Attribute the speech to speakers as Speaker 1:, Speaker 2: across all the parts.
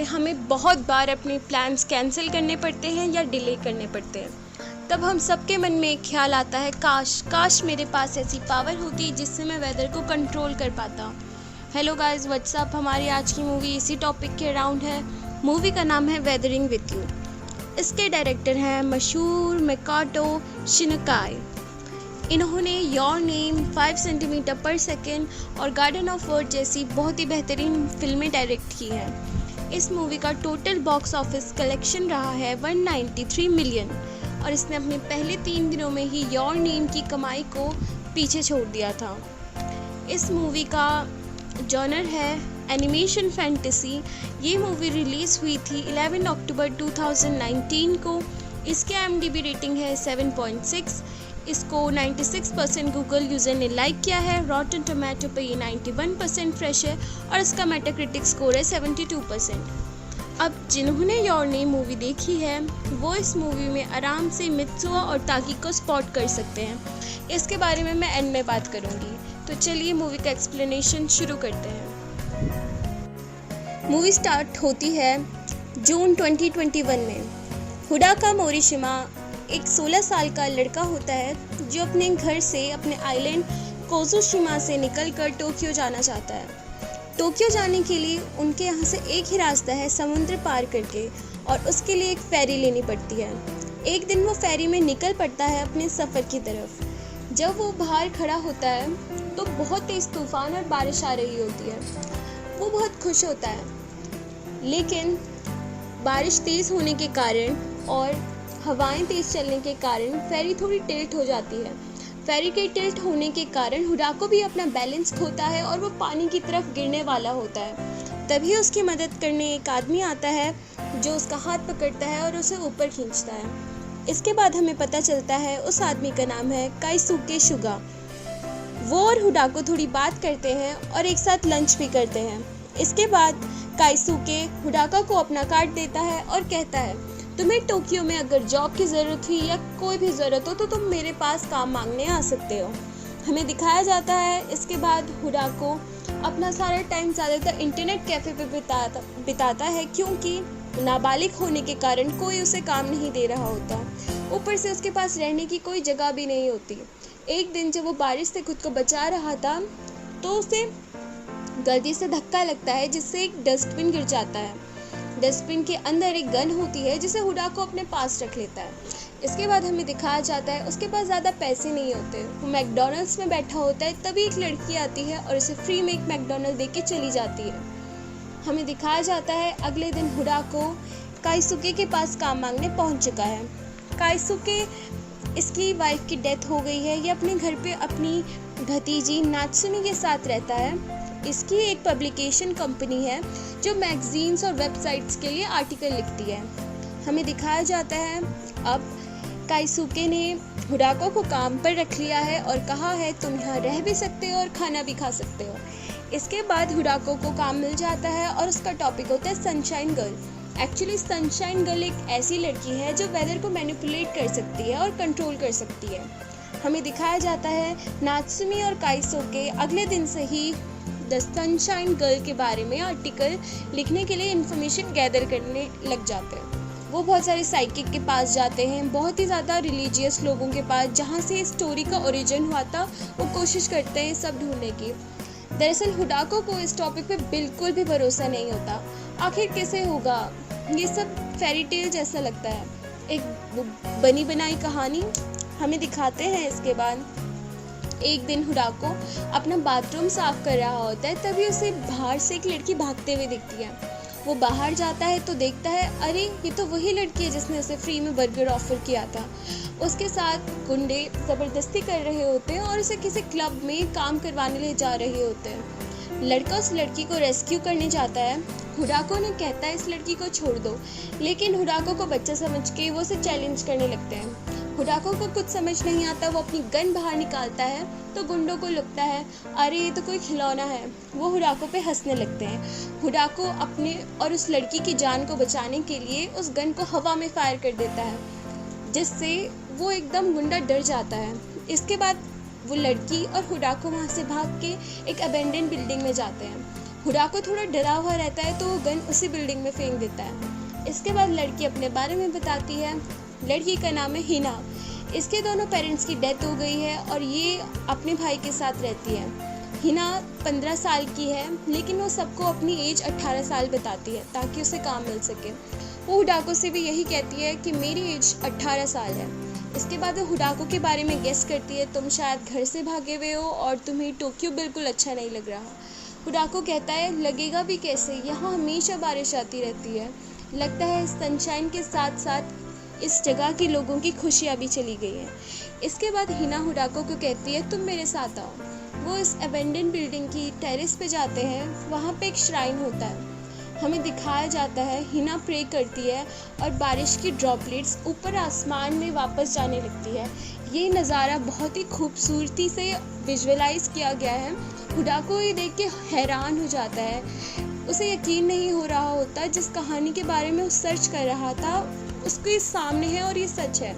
Speaker 1: से हमें बहुत बार अपने प्लान्स कैंसिल करने पड़ते हैं या डिले करने पड़ते हैं। तब हम सबके मन में एक ख्याल आता है, काश मेरे पास ऐसी पावर होती जिससे मैं वेदर को कंट्रोल कर पाता। Hello guys, what's up. हमारी आज की मूवी इसी टॉपिक के अराउंड है। मूवी का नाम है वेदरिंग विद यू। इसके डायरेक्टर हैं मशहूर मिकाटो शिनकाई। इन्होंने योर नेम, 5 सेंटीमीटर पर सेकेंड और गार्डन ऑफ वर्ड जैसी बहुत ही बेहतरीन फिल्में डायरेक्ट की हैं। इस मूवी का टोटल बॉक्स ऑफिस कलेक्शन रहा है 193 मिलियन और इसने अपने पहले 3 दिनों में ही योर नेम की कमाई को पीछे छोड़ दिया था। इस मूवी का जॉनर है एनिमेशन फैंटेसी। ये मूवी रिलीज़ हुई थी 11 अक्टूबर 2019 को। इसके IMDb रेटिंग है 7.6। इसको 96% गूगल यूज़र ने लाइक किया है। रॉटन टोमेटो पे ये 91% फ्रेश है और इसका मेटाक्रिटिक स्कोर है 72%। अब जिन्होंने योर नेम मूवी देखी है वो इस मूवी में आराम से मित्सुआ और ताकी को स्पॉट कर सकते हैं। इसके बारे में मैं एंड में बात करूँगी। तो चलिए मूवी का एक्सप्लेनेशन शुरू करते हैं। मूवी स्टार्ट होती है जून 2021 में। हुडाका मोरिशिमा एक 16 साल का लड़का होता है जो अपने घर से, अपने आइलैंड कोजुशिमा से निकलकर टोक्यो जाना चाहता है। टोक्यो जाने के लिए उनके यहाँ से एक ही रास्ता है, समुद्र पार करके, और उसके लिए एक फेरी लेनी पड़ती है। एक दिन वो फेरी में निकल पड़ता है अपने सफ़र की तरफ। जब वो बाहर खड़ा होता है तो बहुत तेज़ तूफान और बारिश आ रही होती है। वो बहुत खुश होता है, लेकिन बारिश तेज़ होने के कारण और हवाएं तेज़ चलने के कारण फेरी थोड़ी टिल्ट हो जाती है। फेरी के टिल्ट होने के कारण हुडाको भी अपना बैलेंस खोता है और वो पानी की तरफ गिरने वाला होता है। तभी उसकी मदद करने एक आदमी आता है जो उसका हाथ पकड़ता है और उसे ऊपर खींचता है। इसके बाद हमें पता चलता है उस आदमी का नाम है काइसुके शुगा। वो और हुडाको थोड़ी बात करते हैं और एक साथ लंच भी करते हैं। इसके बाद काइसुके हुडाका को अपना कार्ड देता है और कहता है, तुम्हें टोक्यो में अगर जॉब की ज़रूरत हुई या कोई भी ज़रूरत हो तो तुम मेरे पास काम मांगने आ सकते हो। हमें दिखाया जाता है इसके बाद हुडाको अपना सारा टाइम ज़्यादातर इंटरनेट कैफ़े पे बिताता है, क्योंकि नाबालिग होने के कारण कोई उसे काम नहीं दे रहा होता। ऊपर से उसके पास रहने की कोई जगह भी नहीं होती। एक दिन जब वो बारिश से खुद को बचा रहा था तो उसे गलती से धक्का लगता है जिससे एक डस्टबिन गिर जाता है। डस्टबिन के अंदर एक गन होती है जिसे हुडाको अपने पास रख लेता है। इसके बाद हमें दिखाया जाता है उसके पास ज़्यादा पैसे नहीं होते। वो मैकडॉनल्ड्स में बैठा होता है, तभी एक लड़की आती है और उसे फ्री में एक मैकडॉनल्ड दे के चली जाती है। हमें दिखाया जाता है अगले दिन हुडाको काइसुके के पास काम मांगने पहुंच चुका है। काइसुके, इसकी वाइफ की डेथ हो गई है। ये अपने घर पे अपनी भतीजी नात्सुमी के साथ रहता है। इसकी एक पब्लिकेशन कंपनी है जो मैगजीन्स और वेबसाइट्स के लिए आर्टिकल लिखती है। हमें दिखाया जाता है अब काइसुके ने हुडाको को काम पर रख लिया है और कहा है तुम यहाँ रह भी सकते हो और खाना भी खा सकते हो। इसके बाद हुडाको को काम मिल जाता है और उसका टॉपिक होता है sunshine girl. Actually sunshine girl एक ऐसी लड़की है जो वेदर को मैनिपुलेट कर सकती है और कंट्रोल कर सकती है। हमें दिखाया जाता है नात्सुमी और काइसुके अगले दिन से ही द सनशाइन गर्ल के बारे में आर्टिकल लिखने के लिए इन्फॉर्मेशन गैदर करने लग जाते हैं। वो बहुत सारे साइकिक के पास जाते हैं, बहुत ही ज़्यादा रिलीजियस लोगों के पास, जहाँ से इस स्टोरी का ओरिजिन हुआ था। वो कोशिश करते हैं सब ढूंढने की। दरअसल हुडाको को इस टॉपिक पे बिल्कुल भी भरोसा नहीं होता। आखिर कैसे होगा, ये सब फेरी टेल जैसा लगता है, एक बनी बनाई कहानी। हमें दिखाते हैं इसके बाद एक दिन हुडाको अपना बाथरूम साफ कर रहा होता है, तभी उसे बाहर से एक लड़की भागते हुए दिखती है। वो बाहर जाता है तो देखता है, अरे ये तो वही लड़की है जिसने उसे फ्री में बर्गर ऑफर किया था। उसके साथ गुंडे ज़बरदस्ती कर रहे होते हैं और उसे किसी क्लब में काम करवाने ले जा रहे होते हैं। लड़का उस लड़की को रेस्क्यू करने जाता है। हुडाको ने कहता है इस लड़की को छोड़ दो, लेकिन हुडाको को बच्चा समझ के वो उसे चैलेंज करने लगते हैं। हुडाको को कुछ समझ नहीं आता। वो अपनी गन बाहर निकालता है तो गुंडों को लगता है अरे ये तो कोई खिलौना है। वो हुडाको पे हंसने लगते हैं। हुडाको अपने और उस लड़की की जान को बचाने के लिए उस गन को हवा में फायर कर देता है, जिससे वो एकदम गुंडा डर जाता है। इसके बाद वो लड़की और हुडाको वहाँ से भाग के एक अबेंडन बिल्डिंग में जाते हैं। हुडाको थोड़ा डरा हुआ रहता है तो वो गन उसी बिल्डिंग में फेंक देता है। इसके बाद लड़की अपने बारे में बताती है। लड़की का नाम है हिना। इसके दोनों पेरेंट्स की डेथ हो गई है और ये अपने भाई के साथ रहती है। हिना 15 साल की है, लेकिन वो सबको अपनी एज 18 साल बताती है ताकि उसे काम मिल सके। वो हुडाको से भी यही कहती है कि मेरी एज 18 साल है। इसके बाद वो हुडाको के बारे में गेस करती है, तुम शायद घर से भागे हुए हो और तुम्हें टोक्यो बिल्कुल अच्छा नहीं लग रहा। हुडाको कहता है, लगेगा भी कैसे, यहाँ हमेशा बारिश आती रहती है। लगता है सनशाइन के साथ साथ इस जगह के लोगों की खुशियाँ भी चली गई हैं। इसके बाद हिना हुडाको को कहती है, तुम मेरे साथ आओ। वो इस अबेंडन बिल्डिंग की टेरेस पे जाते हैं। वहाँ पे एक श्राइन होता है। हमें दिखाया जाता है हिना प्रे करती है और बारिश की ड्रॉपलेट्स ऊपर आसमान में वापस जाने लगती है। ये नज़ारा बहुत ही खूबसूरती से विजुअलाइज किया गया है। हुडाको ये देख के हैरान हो जाता है। उसे यकीन नहीं हो रहा होता, जिस कहानी के बारे में वो सर्च कर रहा था उसको ये सामने है और ये सच है।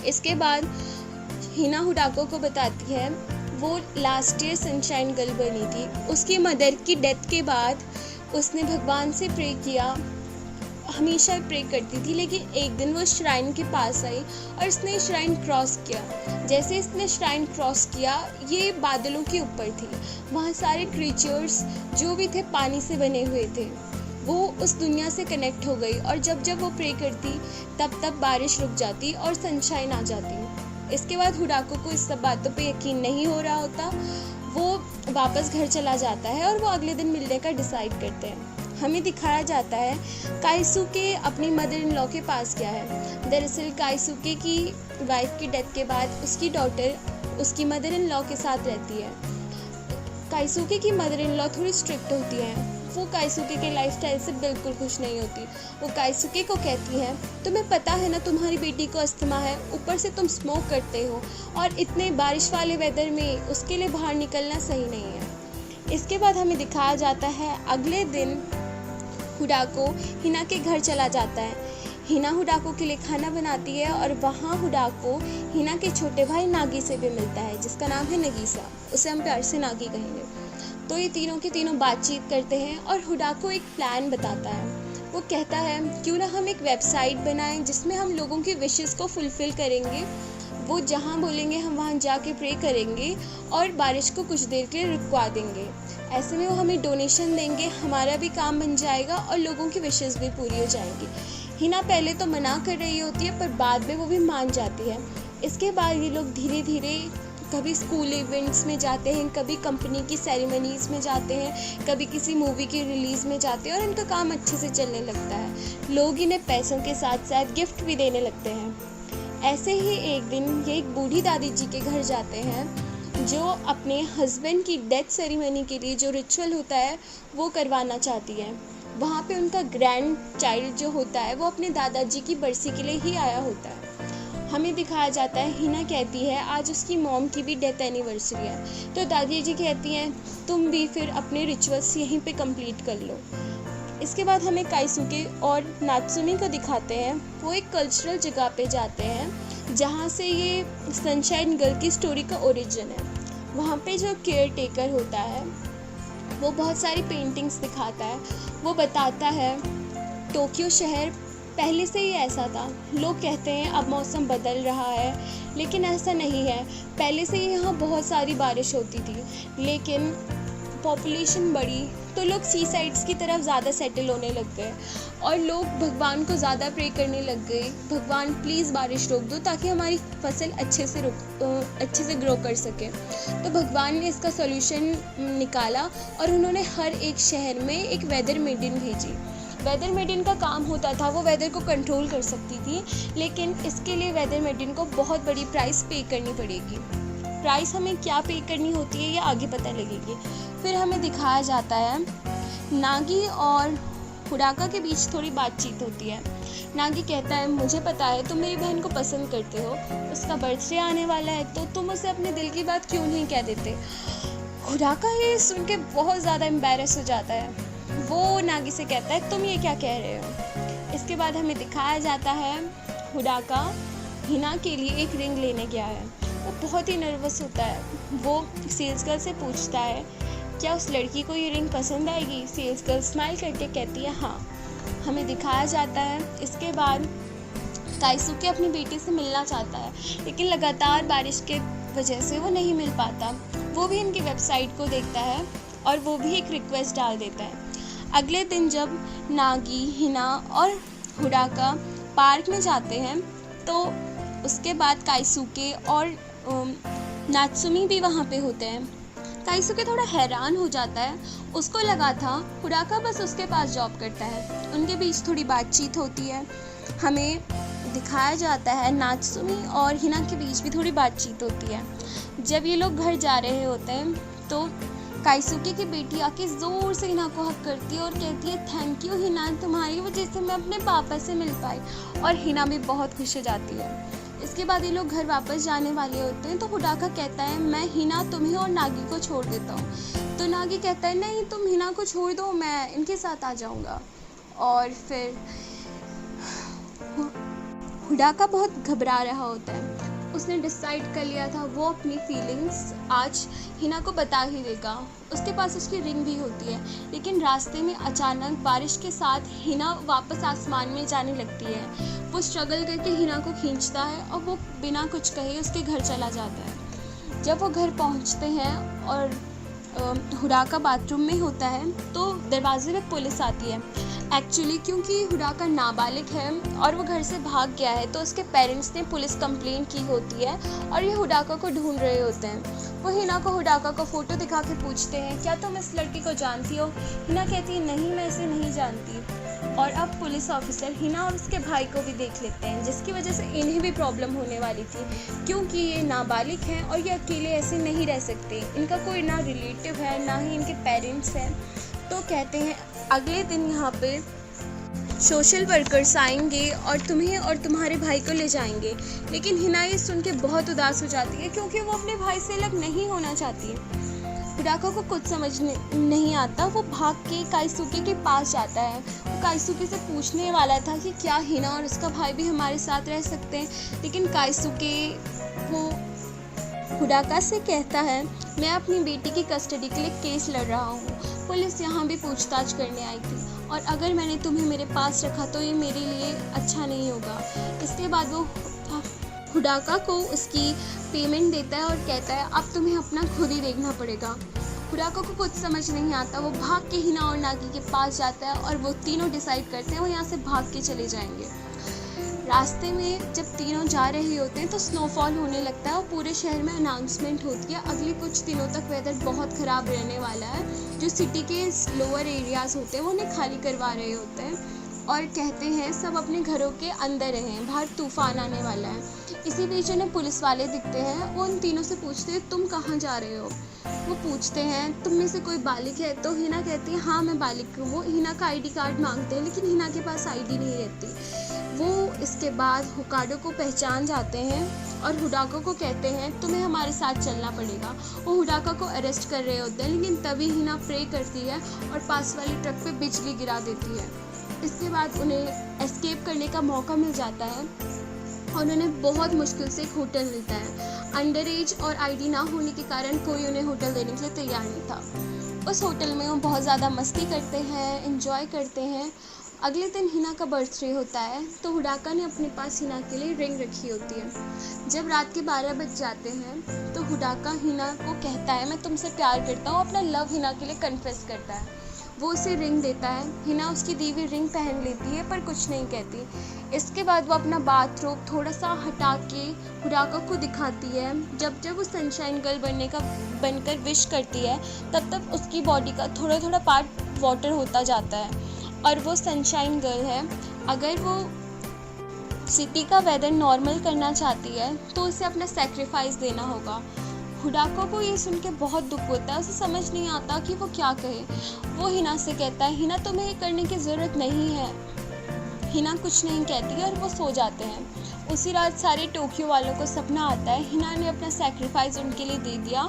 Speaker 1: इसके बाद हिना हुडाको को बताती है वो लास्ट ईयर सनशाइन गर्ल बनी थी। उसकी मदर की डेथ के बाद उसने भगवान से प्रे किया, हमेशा प्रे करती थी, लेकिन एक दिन वो श्राइन के पास आई और इसने श्राइन क्रॉस किया। जैसे इसने श्राइन क्रॉस किया, ये बादलों के ऊपर थी। वहाँ सारे क्रीचर्स जो भी थे पानी से बने हुए थे। वो उस दुनिया से कनेक्ट हो गई और जब जब वो प्रे करती तब बारिश रुक जाती और सनशाइन आ जाती। इसके बाद हुडाको को इस सब बातों पे यकीन नहीं हो रहा होता। वो वापस घर चला जाता है और वो अगले दिन मिलने का डिसाइड करते हैं। हमें दिखाया जाता है काइसुके अपनी मदर इन लॉ के पास गया है। दरअसल काइसुके की वाइफ की डेथ के बाद उसकी डॉटर उसकी मदर इन लॉ के साथ रहती है। काइसुके की मदर इन लॉ थोड़ी स्ट्रिक्ट होती है। वो काइसुके के लाइफस्टाइल से बिल्कुल खुश नहीं होती। वो काइसुके को कहती है, तुम्हें पता है ना तुम्हारी बेटी को अस्थमा है, ऊपर से तुम स्मोक करते हो और इतने बारिश वाले वेदर में उसके लिए बाहर निकलना सही नहीं है। इसके बाद हमें दिखाया जाता है अगले दिन हुडाको हिना के घर चला जाता है। हिना हुडाको के लिए खाना बनाती है और वहाँ हुडाको हिना के छोटे भाई नागी से भी मिलता है, जिसका नाम है नगीसा। उसे हम प्यार से नागी कहेंगे। तो ये तीनों के तीनों बातचीत करते हैं और हुडाको एक प्लान बताता है। वो कहता है, क्यों ना हम एक वेबसाइट बनाएं जिसमें हम लोगों की विशेस को फुलफ़िल करेंगे। वो जहाँ बोलेंगे हम वहाँ जाके प्रे करेंगे और बारिश को कुछ देर के लिए रुकवा देंगे। ऐसे में वो हमें डोनेशन देंगे, हमारा भी काम बन जाएगा और लोगों की विशेस भी पूरी हो जाएंगी। हिना पहले तो मना कर रही होती है, पर बाद में वो भी मान जाती है। इसके बाद ये लोग धीरे धीरे कभी स्कूल इवेंट्स में जाते हैं, कभी कंपनी की सेरेमनीज़ में जाते हैं, कभी किसी मूवी की रिलीज़ में जाते हैं और इनका काम अच्छे से चलने लगता है। लोग इन्हें पैसों के साथ साथ गिफ्ट भी देने लगते हैं। ऐसे ही एक दिन ये एक बूढ़ी दादी जी के घर जाते हैं जो अपने हस्बैंड की डेथ सेरेमनी के लिए जो रिचुअल होता है वो करवाना चाहती है। वहाँ पे उनका ग्रैंड चाइल्ड जो होता है वो अपने दादाजी की बरसी के लिए ही आया होता है। हमें दिखाया जाता है हिना कहती है आज उसकी मॉम की भी डेथ एनिवर्सरी है। तो दादी जी कहती हैं तुम भी फिर अपने रिचुअल्स यहीं पे कंप्लीट कर लो। इसके बाद हमें काइसुके और नात्सुमी को दिखाते हैं। वो एक कल्चरल जगह पे जाते हैं जहाँ से ये सनशाइन गर्ल की स्टोरी का ओरिजिन है। वहाँ पे जो केयर टेकर होता है वो बहुत सारी पेंटिंग्स दिखाता है। वो बताता है टोक्यो शहर पहले से ही ऐसा था। लोग कहते हैं अब मौसम बदल रहा है, लेकिन ऐसा नहीं है। पहले से ही यहाँ बहुत सारी बारिश होती थी, लेकिन पॉपुलेशन बढ़ी तो लोग सी साइड्स की तरफ ज़्यादा सेटल होने लग गए और लोग भगवान को ज़्यादा प्रे करने लग गए, भगवान प्लीज़ बारिश रोक दो ताकि हमारी फसल अच्छे से ग्रो कर सके। तो भगवान ने इसका सॉल्यूशन निकाला और उन्होंने हर एक शहर में एक वेदर मेडिन भेजी। वेदर मेडिन का काम होता था वो वेदर को कंट्रोल कर सकती थी, लेकिन इसके लिए वेदर मेडिन को बहुत बड़ी प्राइस पे करनी पड़ेगी। प्राइस हमें क्या पे करनी होती है ये आगे पता लगेगी। फिर हमें दिखाया जाता है नागी और हुडाका के बीच थोड़ी बातचीत होती है। नागी कहता है मुझे पता है तुम मेरी बहन को पसंद करते हो, उसका बर्थडे आने वाला है तो तुम उसे अपने दिल की बात क्यों नहीं कह देते। हुडाका ये सुन के बहुत ज़्यादा एम्बैरस हो जाता है। वो नागी से कहता है तुम ये क्या कह रहे हो। इसके बाद हमें दिखाया जाता है हुडाका हिना के लिए एक रिंग लेने गया है। वो बहुत ही नर्वस होता है। वो सेल्स गर्ल से पूछता है क्या उस लड़की को ये रिंग पसंद आएगी? सेल्स गर्ल स्माइल करके कहती है हाँ। हमें दिखाया जाता है इसके बाद काइसुके अपनी बेटी से मिलना चाहता है, लेकिन लगातार बारिश के वजह से वो नहीं मिल पाता। वो भी इनकी वेबसाइट को देखता है और वो भी एक रिक्वेस्ट डाल देता है। अगले दिन जब नागी, हिना और हुडाका पार्क में जाते हैं तो उसके बाद काइसुके और नात्सुमी भी वहाँ पे होते हैं। काइसुके थोड़ा हैरान हो जाता है, उसको लगा था हुडाका बस उसके पास जॉब करता है। उनके बीच थोड़ी बातचीत होती है। हमें दिखाया जाता है नात्सुमी और हिना के बीच भी थोड़ी बातचीत होती है। जब ये लोग घर जा रहे होते हैं तो काइसुके की बेटी आके ज़ोर से हिना को हक करती है और कहती है थैंक यू हिना, तुम्हारी वजह से मैं अपने पापा से मिल पाई। और हिना भी बहुत खुश हो जाती है। इसके बाद ये लोग घर वापस जाने वाले होते हैं तो हुडाका कहता है मैं हिना, तुम्हें और नागी को छोड़ देता हूँ। तो नागी कहता है नहीं, तुम हिना को छोड़ दो, मैं इनके साथ आ जाऊँगा। और फिर हुडाका बहुत घबरा रहा होता है। उसने डिसाइड कर लिया था वो अपनी फीलिंग्स आज हिना को बता ही देगा। उसके पास उसकी रिंग भी होती है, लेकिन रास्ते में अचानक बारिश के साथ हिना वापस आसमान में जाने लगती है। वो स्ट्रगल करके हिना को खींचता है और वो बिना कुछ कहे उसके घर चला जाता है। जब वो घर पहुंचते हैं और हुडाका बाथरूम में होता है तो दरवाजे पे पुलिस आती है। एक्चुअली क्योंकि हुडाका नाबालिग है और वो घर से भाग गया है तो उसके पेरेंट्स ने पुलिस कंप्लेंट की होती है और ये हुडाका को ढूंढ रहे होते हैं। वो हिना को हुडाका को फ़ोटो दिखा के पूछते हैं क्या तुम इस लड़की को जानती हो? हिना कहती है नहीं, मैं इसे नहीं जानती। और अब पुलिस ऑफिसर हिना और उसके भाई को भी देख लेते हैं, जिसकी वजह से इन्हें भी प्रॉब्लम होने वाली थी क्योंकि ये नाबालिग हैं और ये अकेले ऐसे नहीं रह सकते। इनका कोई ना रिलेटिव है ना ही इनके पेरेंट्स हैं। तो कहते हैं अगले दिन यहाँ पे सोशल वर्कर्स आएंगे और तुम्हें और तुम्हारे भाई को ले जाएंगे। लेकिन हिना ये सुन के बहुत उदास हो जाती है क्योंकि वो अपने भाई से अलग नहीं होना चाहती है। हुडाका को कुछ समझ नहीं आता। वो भाग के काइसुके के पास जाता है। वो काइसुके से पूछने वाला था कि क्या हिना और उसका भाई भी हमारे साथ रह सकते हैं, लेकिन काइसुके वो हुडाका से कहता है मैं अपनी बेटी की कस्टडी के लिए केस लड़ रहा हूँ। पुलिस यहाँ भी पूछताछ करने आई थी और अगर मैंने तुम्हें मेरे पास रखा तो ये मेरे लिए अच्छा नहीं होगा। इसके बाद वो हुडाका को उसकी पेमेंट देता है और कहता है अब तुम्हें अपना खुद ही देखना पड़ेगा। हुडाका को कुछ समझ नहीं आता। वो भाग के हिना और नागी के पास जाता है और वो तीनों डिसाइड करते हैं वो यहाँ से भाग के चले जाएंगे। रास्ते में जब तीनों जा रहे होते हैं तो स्नोफॉल होने लगता है और पूरे शहर में अनाउंसमेंट होती है अगले कुछ दिनों तक वेदर बहुत ख़राब रहने वाला है। जो सिटी के लोअर एरियाज़ होते हैं वो उन्हें खाली करवा रहे होते हैं और कहते हैं सब अपने घरों के अंदर रहें, बाहर तूफान आने वाला है। इसी बीच उन्हें पुलिस वाले दिखते हैं। वो उन तीनों से पूछते हैं तुम कहाँ जा रहे हो? वो पूछते हैं तुम में से कोई बालिग है? तो हिना कहती है हाँ मैं बालिग हूँ। वो हिना का आईडी कार्ड मांगते हैं लेकिन हिना के पास आईडी नहीं रहती। वो इसके बाद होकाडो को पहचान जाते हैं और हुडाका को कहते हैं तुम्हें हमारे साथ चलना पड़ेगा। वो हुडाका को अरेस्ट कर रहे होते हैं लेकिन तभी हिना प्रे करती है और पास वाली ट्रक पे बिजली गिरा देती है। इसके बाद उन्हें एस्केप करने का मौका मिल जाता है और उन्हें बहुत मुश्किल से एक होटल मिलता है। अंडर एज और आईडी ना होने के कारण कोई उन्हें होटल देने के लिए तैयार नहीं था। उस होटल में वो बहुत ज़्यादा मस्ती करते हैं, एंजॉय करते हैं। अगले दिन हिना का बर्थडे होता है तो हुडाका ने अपने पास हिना के लिए रिंग रखी होती है। जब रात के 12 बज जाते हैं तो हुडाका हिना को कहता है मैं तुमसे प्यार करता हूँ। अपना लव हिना के लिए कन्फेस करता है। वो उसे रिंग देता है। हिना उसकी दी हुई रिंग पहन लेती है पर कुछ नहीं कहती। इसके बाद वो अपना बाथरोब थोड़ा सा हटा के हुडाका को दिखाती है। जब जब वो सनशाइन गर्ल बनकर विश करती है तब तब उसकी बॉडी का थोड़ा थोड़ा पार्ट वाटर होता जाता है और वो सनशाइन गर्ल है। अगर वो सिटी का वेदर नॉर्मल करना चाहती है तो उसे अपना सेक्रीफाइस देना होगा। हुडाका को ये सुन के बहुत दुख होता है। उसे समझ नहीं आता कि वो क्या कहे। वो हिना से कहता है हिना तुम्हें ये करने की ज़रूरत नहीं है। हिना कुछ नहीं कहती और वो सो जाते हैं। उसी रात सारे टोक्यो वालों को सपना आता है हिना ने अपना सेक्रीफाइस उनके लिए दे दिया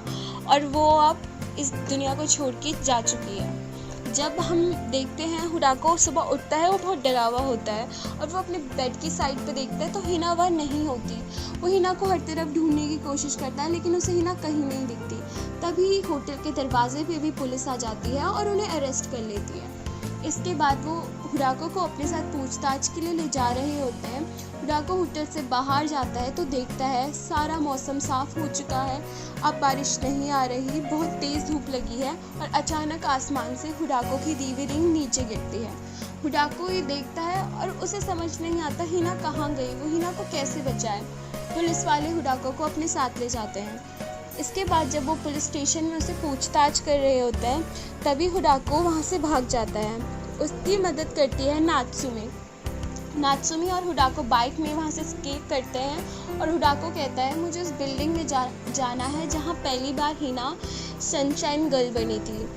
Speaker 1: और वो अब इस दुनिया को छोड़ के जा चुकी है। जब हम देखते हैं हुडाको सुबह उठता है, वो बहुत डरा हुआ होता है और वो अपने बेड की साइड पे देखता है तो हिना वह नहीं होती। वो हिना को हर तरफ ढूंढने की कोशिश करता है लेकिन उसे हिना कहीं नहीं दिखती। तभी होटल के दरवाजे पे भी पुलिस आ जाती है और उन्हें अरेस्ट कर लेती है। इसके बाद वो हुडाको को अपने साथ पूछताछ के लिए ले जा रहे होते हैं। हुडाको होटल से बाहर जाता है तो देखता है सारा मौसम साफ हो चुका है, अब बारिश नहीं आ रही, बहुत तेज़ धूप लगी है और अचानक आसमान से हुडाको की दी हुई रिंग नीचे गिरती है। हुडाको ये देखता है और उसे समझ नहीं आता हिना कहाँ गई, वो हिना को कैसे बचाए। पुलिस वाले हुडाको को अपने साथ ले जाते हैं। इसके बाद जब वो पुलिस स्टेशन में उसे पूछताछ कर रहे होते हैं तभी हुडाको वहाँ से भाग जाता है। उसकी मदद करती है नात्सुमी और हुडाको बाइक में वहाँ से एस्केप करते हैं और हुडाको कहता है मुझे उस बिल्डिंग में जाना है जहाँ पहली बार हिना सनशाइन गर्ल बनी थी।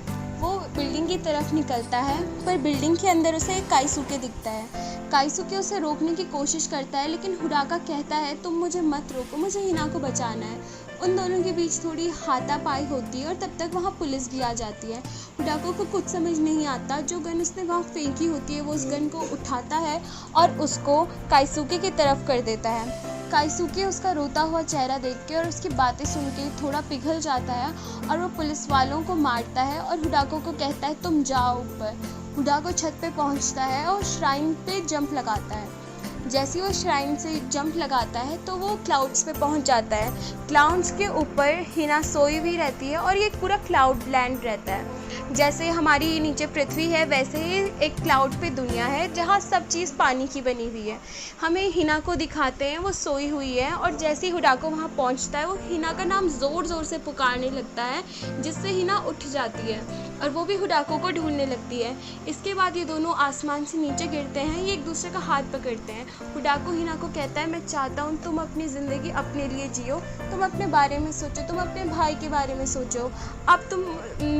Speaker 1: वो बिल्डिंग की तरफ निकलता है पर बिल्डिंग के अंदर उसे एक काइसुके दिखता है। काइसुके उसे रोकने की कोशिश करता है लेकिन हुडाका कहता है तुम मुझे मत रोको, मुझे हिना को बचाना है। उन दोनों के बीच थोड़ी हाथापाई होती है और तब तक वहाँ पुलिस भी आ जाती है। हुडाको को कुछ समझ नहीं आता, जो गन उसने वहाँ फेंकी होती है वो उस गन को उठाता है और उसको काइसुके की तरफ कर देता है। काइसुके उसका रोता हुआ चेहरा देख के और उसकी बातें सुन के थोड़ा पिघल जाता है और वो पुलिस वालों को मारता है और हुडाको को कहता है तुम जाओ ऊपर। हुडाको छत पे पहुंचता है और श्राइन पे जंप लगाता है। जैसे ही वो श्राइन से जंप लगाता है तो वो क्लाउड्स पे पहुंच जाता है। क्लाउड्स के ऊपर हिना सोई हुई रहती है और ये पूरा क्लाउड लैंड रहता है। जैसे हमारी नीचे पृथ्वी है वैसे ही एक क्लाउड पे दुनिया है जहाँ सब चीज़ पानी की बनी हुई है। हमें हिना को दिखाते हैं वो सोई हुई है और जैसे ही हुडाको वहाँ पहुँचता है वो हिना का नाम ज़ोर ज़ोर से पुकारने लगता है जिससे हिना उठ जाती है और वो भी हुडाको को ढूंढने लगती है। इसके बाद ये दोनों आसमान से नीचे गिरते हैं, ये एक दूसरे का हाथ पकड़ते हैं। हुडाको हिना को कहता है मैं चाहता हूँ तुम अपनी ज़िंदगी अपने लिए जियो, तुम अपने बारे में सोचो, तुम अपने भाई के बारे में सोचो। अब तुम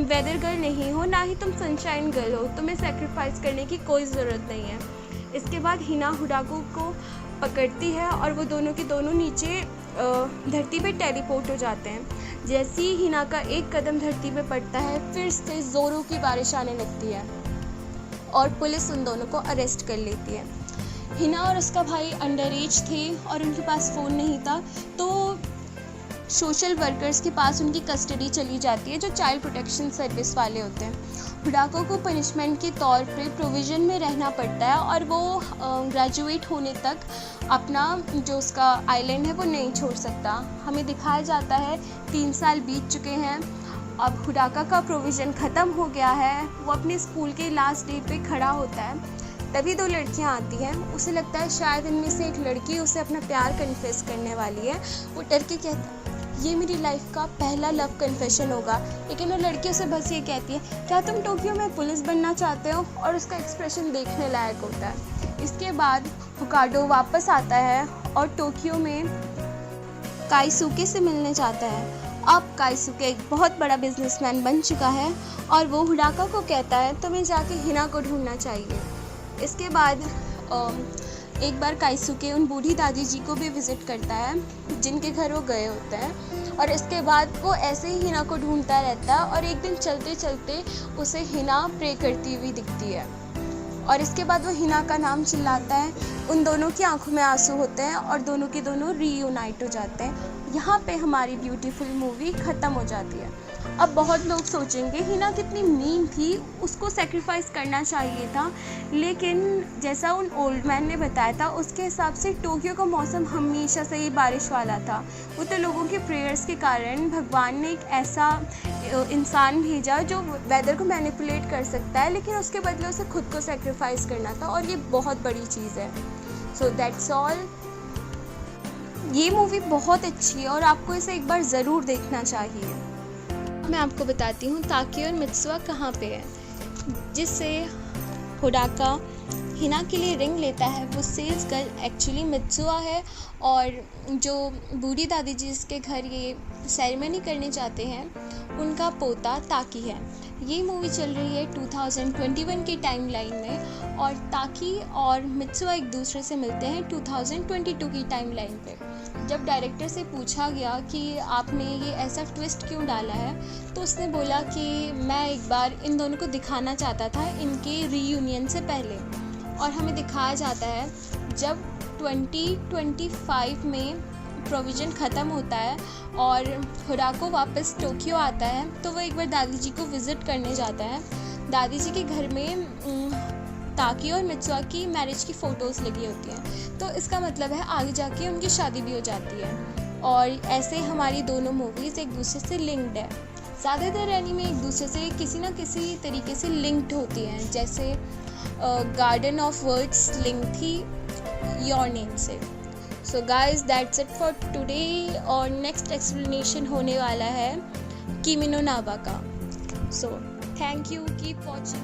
Speaker 1: वेदर गर्ल नहीं हो, ना ही तुम सनशाइन गर्ल हो, तुम्हें सेक्रीफाइस करने की कोई ज़रूरत नहीं है। इसके बाद हिना हुडाको को पकड़ती है और वो दोनों के दोनों नीचे धरती पे टेलीपोर्ट हो जाते हैं। जैसे ही हिना का एक कदम धरती पे पड़ता है फिर से ज़ोरों की बारिश आने लगती है और पुलिस उन दोनों को अरेस्ट कर लेती है। हिना और उसका भाई अंडर एज थे और उनके पास फ़ोन नहीं था तो सोशल वर्कर्स के पास उनकी कस्टडी चली जाती है जो चाइल्ड प्रोटेक्शन सर्विस वाले होते हैं। हुडाको को पनिशमेंट के तौर पे प्रोविज़न में रहना पड़ता है और वो ग्रेजुएट होने तक अपना जो उसका आइलैंड है वो नहीं छोड़ सकता। हमें दिखाया जाता है 3 साल बीत चुके हैं, अब हुडाका का प्रोविज़न ख़त्म हो गया है। वो अपने स्कूल के लास्ट डे पे खड़ा होता है तभी 2 लड़कियां आती हैं। उसे लगता है शायद इनमें से एक लड़की उसे अपना प्यार कन्फेस करने वाली है। वो डर के कहता ये मेरी लाइफ का पहला लव कन्फेशन होगा, लेकिन वो लड़की उसे बस ये कहती है क्या तुम टोक्यो में पुलिस बनना चाहते हो, और उसका एक्सप्रेशन देखने लायक होता है। इसके बाद होकाडो वापस आता है और टोक्यो में काइसुके से मिलने चाहता है। अब काइसुके एक बहुत बड़ा बिजनेसमैन बन चुका है और वो हुडाका को कहता है तुम्हें जाके हिना को ढूंढना चाहिए। इसके बाद एक बार काइसुके उन बूढ़ी दादी जी को भी विज़िट करता है जिनके घर वो गए होते हैं और इसके बाद वो ऐसे ही हिना को ढूंढता रहता है और एक दिन चलते चलते उसे हिना प्रे करती हुई दिखती है और इसके बाद वो हिना का नाम चिल्लाता है। उन दोनों की आंखों में आंसू होते हैं और दोनों के दोनों रीयूनाइट हो जाते हैं। यहाँ पे हमारी ब्यूटीफुल मूवी ख़त्म हो जाती है। अब बहुत लोग सोचेंगे हिना कितनी मीन थी, उसको सेक्रीफाइस करना चाहिए था, लेकिन जैसा उन ओल्ड मैन ने बताया था उसके हिसाब से टोक्यो का मौसम हमेशा से ही बारिश वाला था। वो तो लोगों के प्रेयर्स के कारण भगवान ने एक ऐसा इंसान भेजा जो वेदर को मैनिपुलेट कर सकता है, लेकिन उसके बदले उसे खुद को सेक्रीफाइस करना था और ये बहुत बड़ी चीज़ है। So that's all. ये मूवी बहुत अच्छी है और आपको इसे एक बार ज़रूर देखना चाहिए। मैं आपको बताती हूँ ताकी और मित्सुआ कहाँ पे है। जिससे हुडाका हिना के लिए रिंग लेता है वो सेल्स गर्ल एक्चुअली मित्सुआ है और जो बूढ़ी दादी जिसके घर ये सेरेमनी करने जाते हैं उनका पोता ताकी है। ये मूवी चल रही है 2021 की टाइमलाइन में और ताकी और मित्सुआ एक दूसरे से मिलते हैं 2022 की टाइमलाइन पे। जब डायरेक्टर से पूछा गया कि आपने ये ऐसा ट्विस्ट क्यों डाला है, तो उसने बोला कि मैं एक बार इन दोनों को दिखाना चाहता था इनके रीयूनियन से पहले। और हमें दिखाया जाता है जब 2025 में प्रोविज़न ख़त्म होता है और हुडाको वापस टोक्यो आता है, तो वो एक बार दादी जी को विज़िट करने जाता है। दादी जी के घर में ताकी और मित्सुआ की मैरिज की फ़ोटोज़ लगी होती हैं, तो इसका मतलब है आगे जाके उनकी शादी भी हो जाती है। और ऐसे हमारी दोनों मूवीज़ एक दूसरे से लिंक्ड है। ज़्यादातर एनीमे एक दूसरे से किसी ना किसी तरीके से लिंक्ड होती हैं, जैसे गार्डन ऑफ वर्ड्स लिंक थी योर नेम से। So guys that's it for today. और नेक्स्ट एक्सप्लेनेशन होने वाला है किमी नो नावा का। So thank you, keep watching.